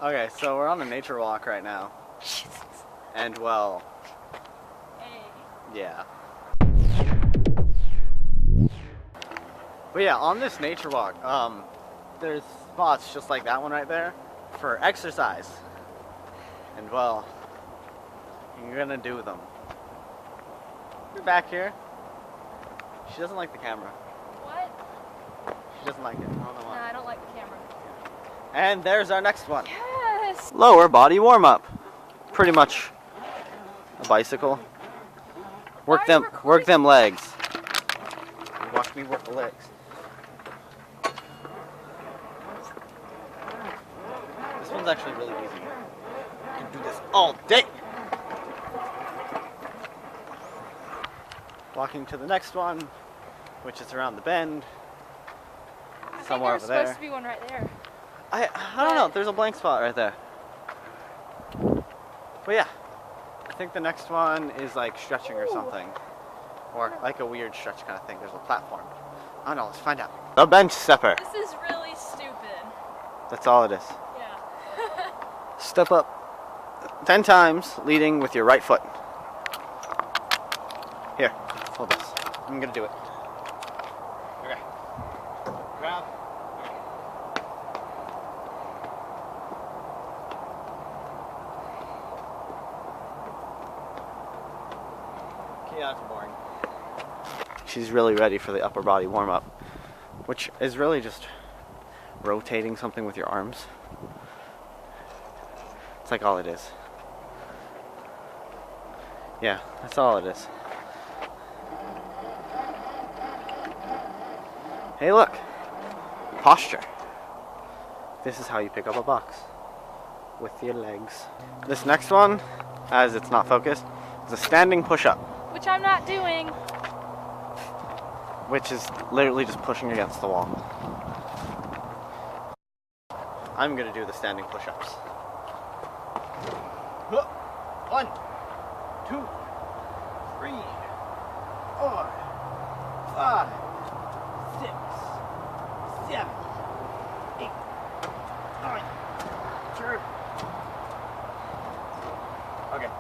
Okay, so we're on a nature walk right now. And well, Hey. yeah. But yeah, on this nature walk, there's spots just like that one right there for exercise. And well, you're gonna do them. You're back here. She doesn't like the camera. What? She doesn't like it. I don't know No, why. I don't like the camera. And there's our next one. Yes! Lower body warm up. Pretty much a bicycle. Work them legs. Watch me work the legs. This one's actually really easy. You can do this all day. Walking to the next one, which is around the bend. Somewhere over there. There's supposed to be one right there. I don't know. There's a blank spot right there. But yeah, I think the next one is like stretching or something, or like a weird stretch kind of thing. There's a platform. I don't know. Let's find out. The bench stepper. This is really stupid. That's all it is. Yeah. Step up 10 times, leading with your right foot. Here, hold this. I'm gonna do it. Okay. Grab. Yeah, it's boring. She's really ready for the upper body warm up, which is really just rotating something with your arms. It's like all it is. Yeah, that's all it is. Hey, look! Posture. This is how you pick up a box. With your legs. This next one, as it's not focused, is a standing push-up. Which I'm not doing. Which is literally just pushing against the wall. I'm gonna do the standing push-ups. 1, 2, 3, 4, 5, 6, 7, 8, 9, 10. Okay.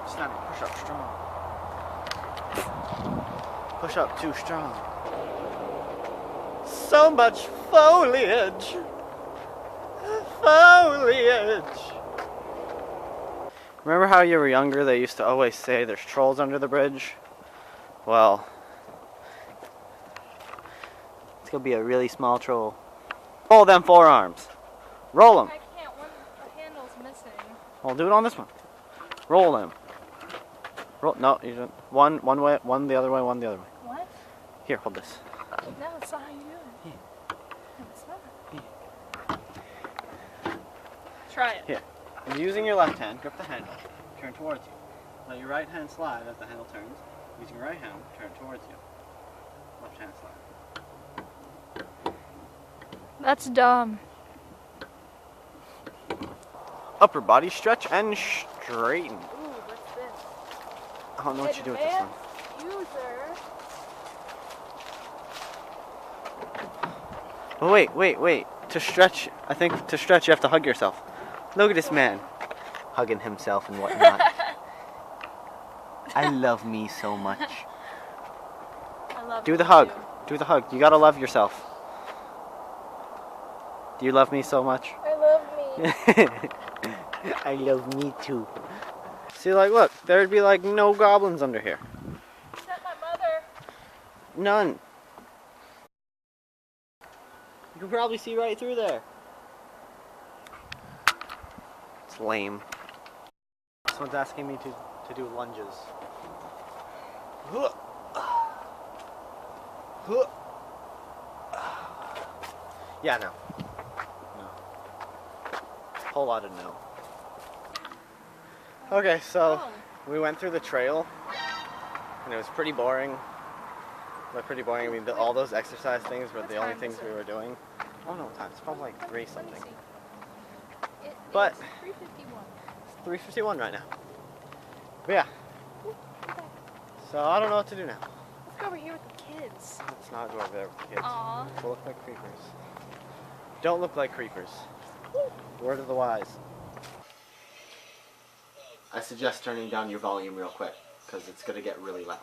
Standing push-up strong. Push up too strong. So much foliage. Foliage. Remember how you were younger, they used to always say there's trolls under the bridge? Well, it's gonna be a really small troll. Roll them forearms. Roll them. I can't. The handle's missing. I'll do it on this one. Roll them. Roll. No, you don't. One way, one the other way, one the other way. What? Here, hold this. No, it's not how you do it. Yeah. No, it's not. Try it. Here. Using your left hand, grip the handle, turn towards you. Let your right hand slide as the handle turns. Using your right hand, turn towards you. Left hand slide. That's dumb. Upper body stretch and straighten. Ooh, what's this? I don't know what you do with this one. User. Oh, wait. To stretch, I think to stretch you have to hug yourself. Look at this man. Hugging himself and whatnot. I love me so much. I love Do you the hug. too. Do the hug. You gotta love yourself. Do you love me so much? I love me. I love me too. See, like, look, there'd be like no goblins under here. Except my mother. None. You can probably see right through there. It's lame. Someone's asking me to do lunges. Yeah, no. Whole lot of no. Okay, so we went through the trail, and it was pretty boring. By pretty boring, I mean all those exercise things were the only things we were doing. I don't know what time. It's probably like 3 something. But It's 3:51. It's 3:51 right now. But yeah. So I don't know what to do now. Let's go over here with the kids. Let's not go over there with the kids. Aww. We'll look like creepers. Don't look like creepers. Ooh. Word of the wise. I suggest turning down your volume real quick, because it's going to get really loud.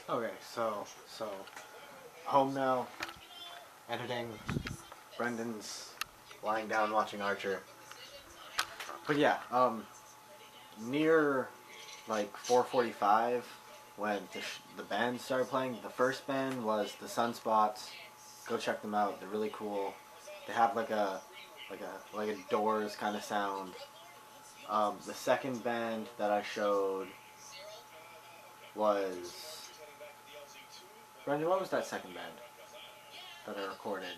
Okay, so home now, editing. Brendan's lying down watching Archer. But yeah, near like 4:45 when the band started playing. The first band was the Sunspots. Go check them out. They're really cool. They have like a Doors kind of sound. The second band that I showed was Brendan. What was that second band that I recorded?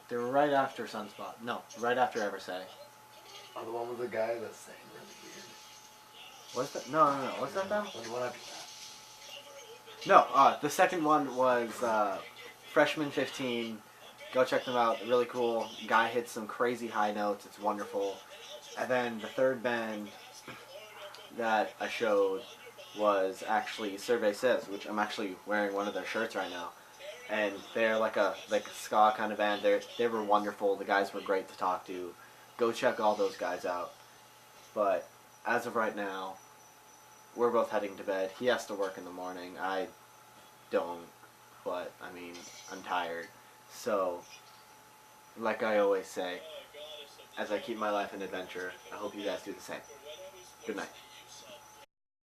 They were right after Sunspot. No, right after Eversay. Oh, the one with the guy that sang really weird. Was that? No. Was that them? The one after that. No, the second one was Freshman 15. Go check them out. They're really cool. Guy hits some crazy high notes. It's wonderful. And then the third band that I showed was actually Survey Says, which I'm actually wearing one of their shirts right now. And they're like a ska kind of band. They were wonderful. The guys were great to talk to. Go check all those guys out. But as of right now, we're both heading to bed. He has to work in the morning. I don't, but I mean, I'm tired. So, like I always say, as I keep my life an adventure, I hope you guys do the same. Good night.